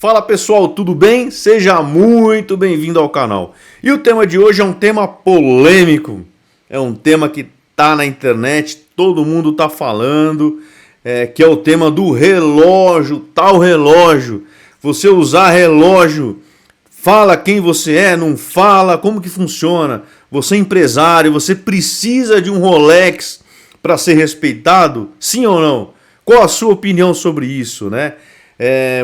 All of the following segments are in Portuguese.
Fala pessoal, tudo bem? Seja muito bem-vindo ao canal. E o tema de hoje é um tema polêmico. É um tema que tá na internet, todo mundo tá falando, que é o tema do relógio, tal relógio. Você usar relógio, fala quem você é, não fala, como que funciona? Você é empresário, você precisa de um Rolex para ser respeitado? Sim ou não? Qual a sua opinião sobre isso, né?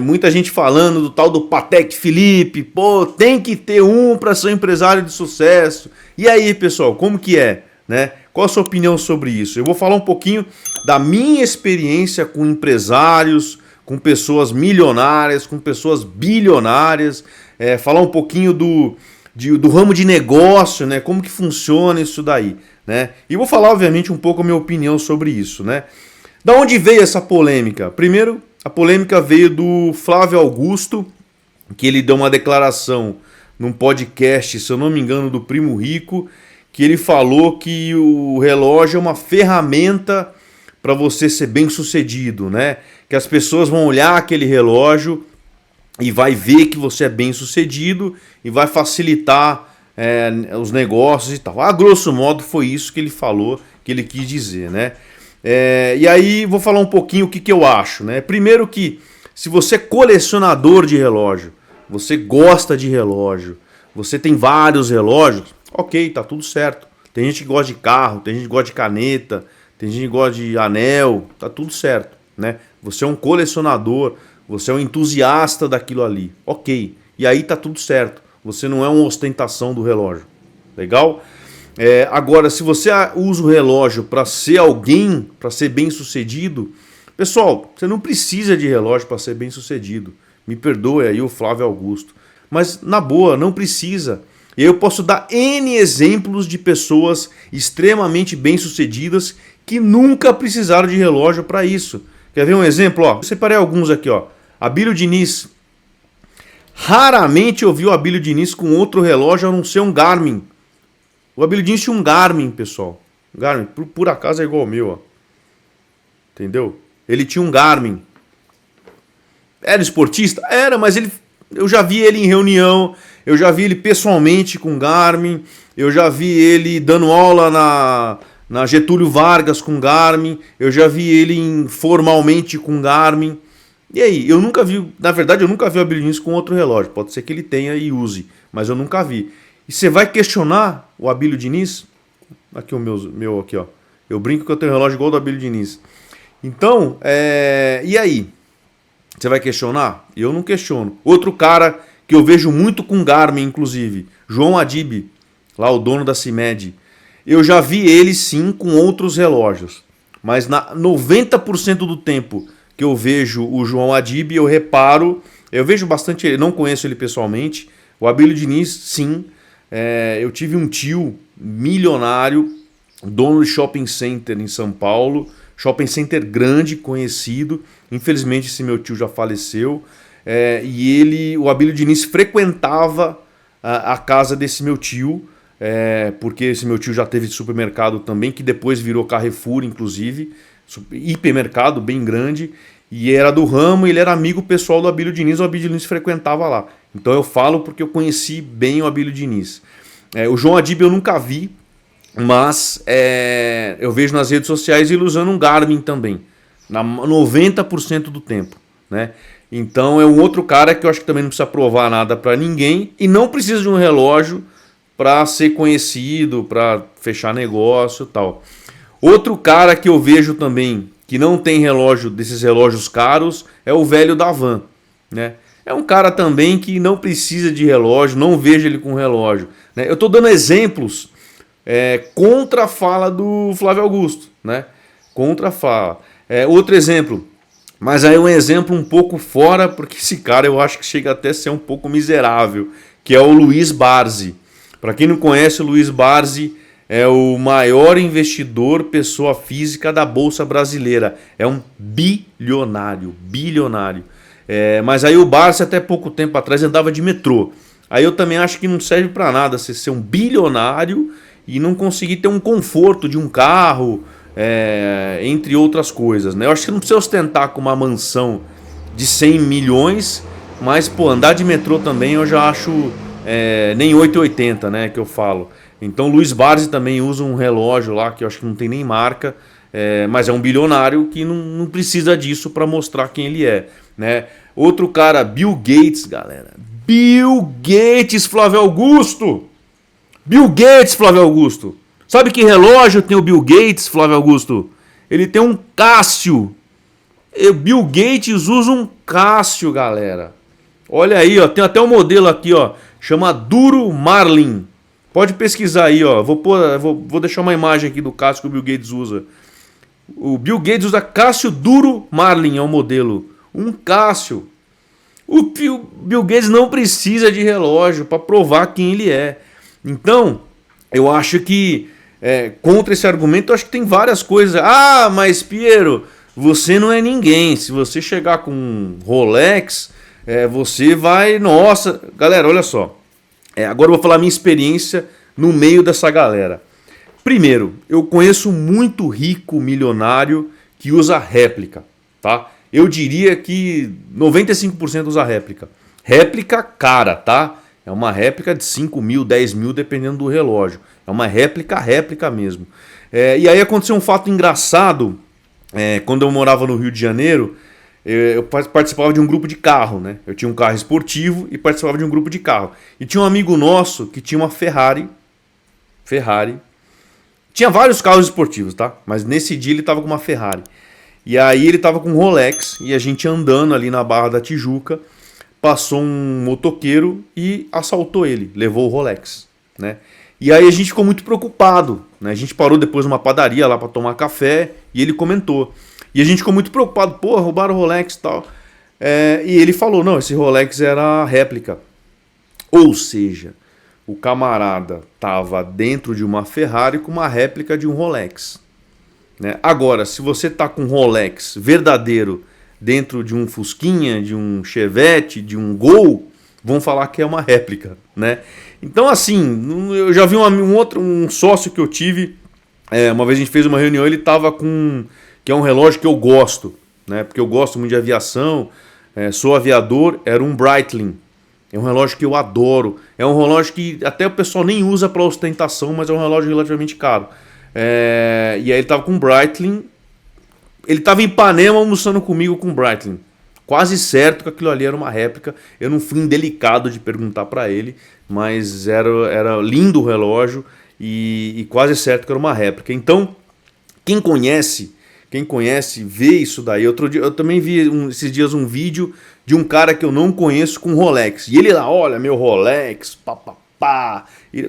Muita gente falando do tal do Patek Philippe, pô, tem que ter um para ser um empresário de sucesso. E aí, pessoal, como que é, né? Qual a sua opinião sobre isso? Eu vou falar um pouquinho da minha experiência com empresários, com pessoas milionárias, com pessoas bilionárias, falar um pouquinho do ramo de negócio, né? Como que funciona isso daí, né? E vou falar, obviamente, um pouco a minha opinião sobre isso, né? Da onde veio essa polêmica? Primeiro, a polêmica veio do Flávio Augusto, que ele deu uma declaração num podcast, se eu não me engano, do Primo Rico, que ele falou que o relógio é uma ferramenta para você ser bem sucedido, né? Que as pessoas vão olhar aquele relógio e vai ver que você é bem sucedido e vai facilitar os negócios e tal. A grosso modo foi isso que ele falou, que ele quis dizer, né? E aí vou falar um pouquinho o que eu acho, né? Primeiro que se você é colecionador de relógio, você gosta de relógio, você tem vários relógios, ok, tá tudo certo. Tem gente que gosta de carro, tem gente que gosta de caneta, tem gente que gosta de anel, tá tudo certo, né? Você é um colecionador, você é um entusiasta daquilo ali, ok. E aí tá tudo certo, você não é uma ostentação do relógio, legal? Agora, se você usa o relógio para ser alguém, para ser bem sucedido, pessoal, você não precisa de relógio para ser bem sucedido. Me perdoe aí o Flávio Augusto. Mas, na boa, não precisa. Eu posso dar N exemplos de pessoas extremamente bem sucedidas que nunca precisaram de relógio para isso. Quer ver um exemplo? Ó, eu separei alguns aqui. Ó. Abílio Diniz. Raramente eu vi o Abílio Diniz com outro relógio a não ser um Garmin. O Abílio Diniz tinha um Garmin, pessoal. Garmin, por acaso é igual ao meu, ó. Entendeu? Ele tinha um Garmin. Era esportista? Era, mas eu já vi ele em reunião, eu já vi ele pessoalmente com Garmin, eu já vi ele dando aula na Getúlio Vargas com Garmin, eu já vi ele formalmente com Garmin. E aí, eu nunca vi, na verdade eu nunca vi o Abílio Diniz com outro relógio. Pode ser que ele tenha e use, mas eu nunca vi. E você vai questionar o Abílio Diniz? Aqui o meu aqui, ó. Eu brinco que eu tenho um relógio igual ao do Abílio Diniz. Então, e aí? Você vai questionar? Eu não questiono. Outro cara que eu vejo muito com Garmin, inclusive, João Adib, lá o dono da CIMED. Eu já vi ele sim com outros relógios. Mas 90% do tempo que eu vejo o João Adib, eu vejo bastante ele, não conheço ele pessoalmente. O Abílio Diniz, sim. Eu tive um tio milionário, dono de shopping center em São Paulo, shopping center grande, conhecido. Infelizmente esse meu tio já faleceu. E o Abílio Diniz frequentava a casa desse meu tio, porque esse meu tio já teve supermercado também, que depois virou Carrefour, inclusive, hipermercado bem grande. E era do ramo, ele era amigo pessoal do Abílio Diniz, o Abílio Diniz frequentava lá. Então eu falo porque eu conheci bem o Abílio Diniz. O João Adib eu nunca vi, mas eu vejo nas redes sociais ele usando um Garmin também, 90% do tempo, né? Então é um outro cara que eu acho que também não precisa provar nada para ninguém e não precisa de um relógio para ser conhecido, para fechar negócio e tal. Outro cara que eu vejo também que não tem relógio, desses relógios caros, é o velho da van, né? É um cara também que não precisa de relógio, não vejo ele com relógio, né? Eu estou dando exemplos contra a fala do Flávio Augusto, né? Contra a fala. Outro exemplo, mas aí é um exemplo um pouco fora, porque esse cara eu acho que chega até a ser um pouco miserável, que é o Luiz Barsi. Para quem não conhece, o Luiz Barsi é o maior investidor, pessoa física da Bolsa Brasileira. É um bilionário. Mas aí o Barsi até pouco tempo atrás andava de metrô. Aí eu também acho que não serve para nada você ser um bilionário e não conseguir ter um conforto de um carro, entre outras coisas, né? Eu acho que não precisa ostentar com uma mansão de 100 milhões Mas, pô, andar de metrô também eu já acho nem 880, né, que eu falo. Então, Luiz Barsi também usa um relógio lá que eu acho que não tem nem marca, mas é um bilionário que não precisa disso para mostrar quem ele é, né? Outro cara, Bill Gates, galera. Bill Gates, Flávio Augusto. Bill Gates, Flávio Augusto. Sabe que relógio tem o Bill Gates, Flávio Augusto? Ele tem um Cássio. E Bill Gates usa um Cássio, galera. Olha aí, ó, tem até um modelo aqui, ó, chama Duro Marlin. Pode pesquisar aí, ó. Vou deixar uma imagem aqui do Cássio que o Bill Gates usa. O Bill Gates usa Cássio Duro Marlin, é o modelo. Um Cássio. O Bill Gates não precisa de relógio para provar quem ele é. Então, eu acho que contra esse argumento, eu acho que tem várias coisas. Ah, mas Piero, você não é ninguém. Se você chegar com um Rolex, você vai... Nossa, galera, olha só. Agora eu vou falar a minha experiência no meio dessa galera. Primeiro, eu conheço muito rico milionário que usa réplica, tá? Eu diria que 95% usa réplica. Réplica cara, tá? É uma réplica de 5 mil, 10 mil, dependendo do relógio. É uma réplica mesmo. E aí aconteceu um fato engraçado. Quando eu morava no Rio de Janeiro, eu participava de um grupo de carro, né? Eu tinha um carro esportivo e participava de um grupo de carro. E tinha um amigo nosso que tinha uma Ferrari. Tinha vários carros esportivos, tá? Mas nesse dia ele tava com uma Ferrari. E aí ele tava com um Rolex e a gente andando ali na Barra da Tijuca, passou um motoqueiro e assaltou ele, levou o Rolex, né? E aí a gente ficou muito preocupado, né? A gente parou depois numa padaria lá para tomar café e ele comentou. E a gente ficou muito preocupado, pô, roubaram o Rolex e tal. E ele falou, não, esse Rolex era réplica. Ou seja, o camarada tava dentro de uma Ferrari com uma réplica de um Rolex, né? Agora, se você tá com um Rolex verdadeiro dentro de um Fusquinha, de um Chevette, de um Gol, vão falar que é uma réplica, né? Então, assim, eu já vi um sócio que eu tive, uma vez a gente fez uma reunião, ele tava com, que é um relógio que eu gosto, né? Porque eu gosto muito de aviação, sou aviador, era um Breitling. É um relógio que eu adoro. É um relógio que até o pessoal nem usa para ostentação, mas é um relógio relativamente caro. E aí ele tava com um Breitling. Ele tava em Ipanema almoçando comigo com um Breitling. Quase certo que aquilo ali era uma réplica. Eu não fui indelicado de perguntar para ele, mas era lindo o relógio e quase certo que era uma réplica. Então, quem conhece, vê isso daí. Outro dia, eu também vi esses dias um vídeo de um cara que eu não conheço com Rolex. E ele lá, olha, meu Rolex, papapá.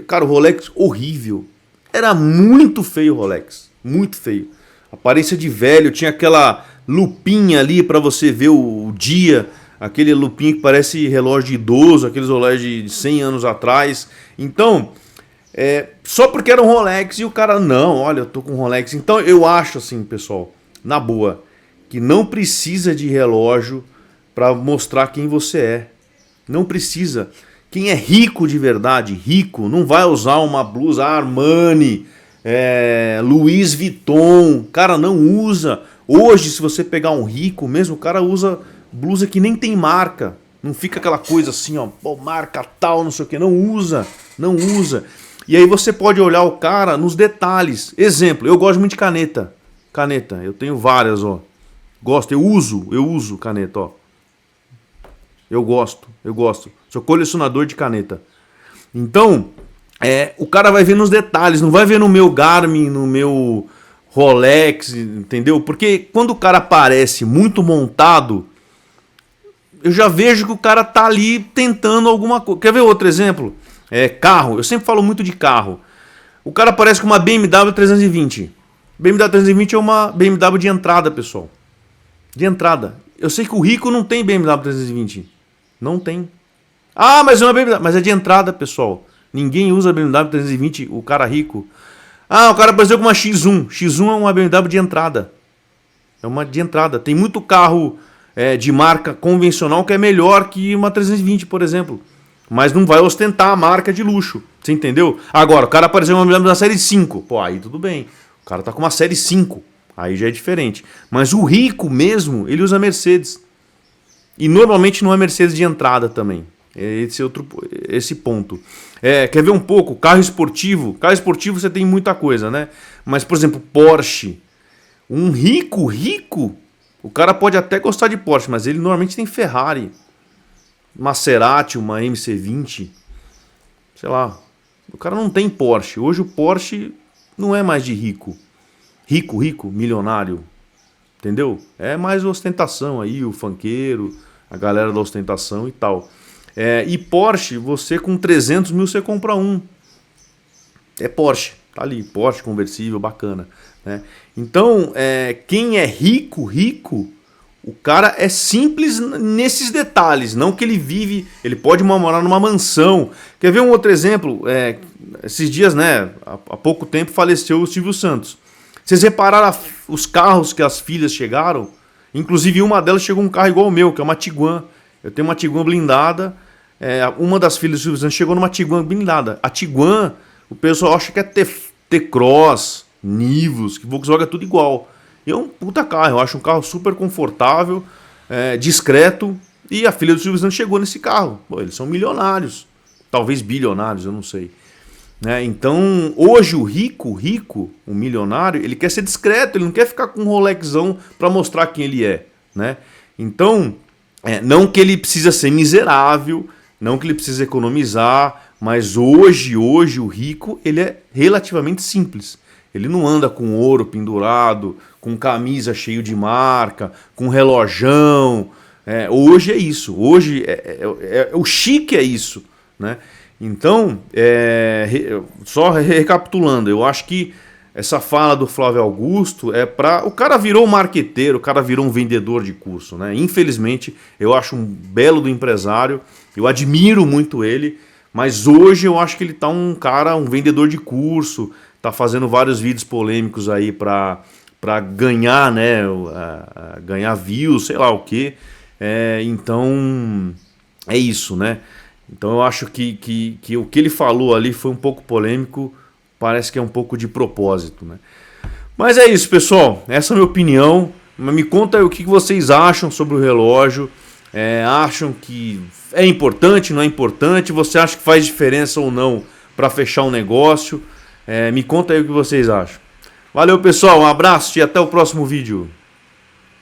Cara, o Rolex horrível. Era muito feio o Rolex, muito feio. Aparência de velho, tinha aquela lupinha ali para você ver o dia, aquele lupinha que parece relógio de idoso, aqueles relógios de 100 anos atrás. Então, só porque era um Rolex e o cara, não, olha, eu tô com um Rolex. Então eu acho assim, pessoal, na boa, que não precisa de relógio para mostrar quem você é. Não precisa. Quem é rico de verdade, rico, não vai usar uma blusa Armani, Louis Vuitton. Cara, não usa. Hoje, se você pegar um rico mesmo, o cara usa blusa que nem tem marca. Não fica aquela coisa assim, ó, pô, marca tal, não sei o que. Não usa, não usa. E aí você pode olhar o cara nos detalhes. Exemplo, eu gosto muito de caneta. Caneta, eu tenho várias, ó. Gosto, eu uso caneta, ó. Eu gosto. Sou colecionador de caneta. Então, o cara vai ver nos detalhes, não vai ver no meu Garmin, no meu Rolex, entendeu? Porque quando o cara aparece muito montado, eu já vejo que o cara tá ali tentando alguma coisa. Quer ver outro exemplo? Carro, eu sempre falo muito de carro. O cara aparece com uma BMW 320. BMW 320 é uma BMW de entrada, pessoal. De entrada. Eu sei que o rico não tem BMW 320. Não tem. Ah, mas é uma BMW. Mas é de entrada, pessoal. Ninguém usa BMW 320, o cara rico. Ah, o cara apareceu com uma X1. X1 é uma BMW de entrada. É uma de entrada. Tem muito carro de marca convencional que é melhor que uma 320, por exemplo. Mas não vai ostentar a marca de luxo. Você entendeu? Agora, o cara apareceu com uma BMW da série 5. Pô, aí tudo bem. O cara tá com uma série 5. Aí já é diferente. Mas o rico mesmo, ele usa Mercedes. E normalmente não é Mercedes de entrada também. Esse ponto. Quer ver um pouco? Carro esportivo. Carro esportivo você tem muita coisa, né? Mas, por exemplo, Porsche. Um rico, o cara pode até gostar de Porsche, mas ele normalmente tem Ferrari, Maserati, uma MC20. Sei lá. O cara não tem Porsche. Hoje o Porsche não é mais de rico. Rico, milionário. Entendeu? É mais ostentação aí, o funkeiro, a galera da ostentação e tal. E Porsche, você com 300 mil você compra um. É Porsche, tá ali, Porsche conversível, bacana. Né? Então, quem é rico, o cara é simples nesses detalhes. Não que ele vive, ele pode morar numa mansão. Quer ver um outro exemplo? Esses dias, né, há pouco tempo faleceu o Silvio Santos. Vocês repararam os carros que as filhas chegaram? Inclusive uma delas chegou um carro igual ao meu, que é uma Tiguan. Eu tenho uma Tiguan blindada. Uma das filhas do Silvio Santos chegou numa Tiguan blindada. A Tiguan, o pessoal acha que é T-Cross, Nivus, que Volkswagen é tudo igual. E é um puta carro, eu acho um carro super confortável, discreto. E a filha do Silvio Santos chegou nesse carro. Pô, eles são milionários, talvez bilionários, eu não sei. Então, hoje o rico, o milionário, ele quer ser discreto, ele não quer ficar com um Rolexão para mostrar quem ele é, né? Então, não que ele precisa ser miserável, não que ele precisa economizar, mas hoje o rico, ele é relativamente simples. Ele não anda com ouro pendurado, com camisa cheio de marca, com relojão. Hoje é isso, hoje o chique é isso, né? Então, só recapitulando, eu acho que essa fala do Flávio Augusto o cara virou um marqueteiro, o cara virou um vendedor de curso, né? Infelizmente, eu acho um belo do empresário, eu admiro muito ele, mas hoje eu acho que ele tá um vendedor de curso, tá fazendo vários vídeos polêmicos aí para ganhar, né? Ganhar views, sei lá o quê. Então, é isso, né? Então eu acho que o que ele falou ali foi um pouco polêmico, parece que é um pouco de propósito, né? Mas é isso, pessoal, essa é a minha opinião. Me conta aí o que vocês acham sobre o relógio. Acham que é importante, não é importante? Você acha que faz diferença ou não para fechar um negócio? Me conta aí o que vocês acham. Valeu, pessoal, um abraço e até o próximo vídeo.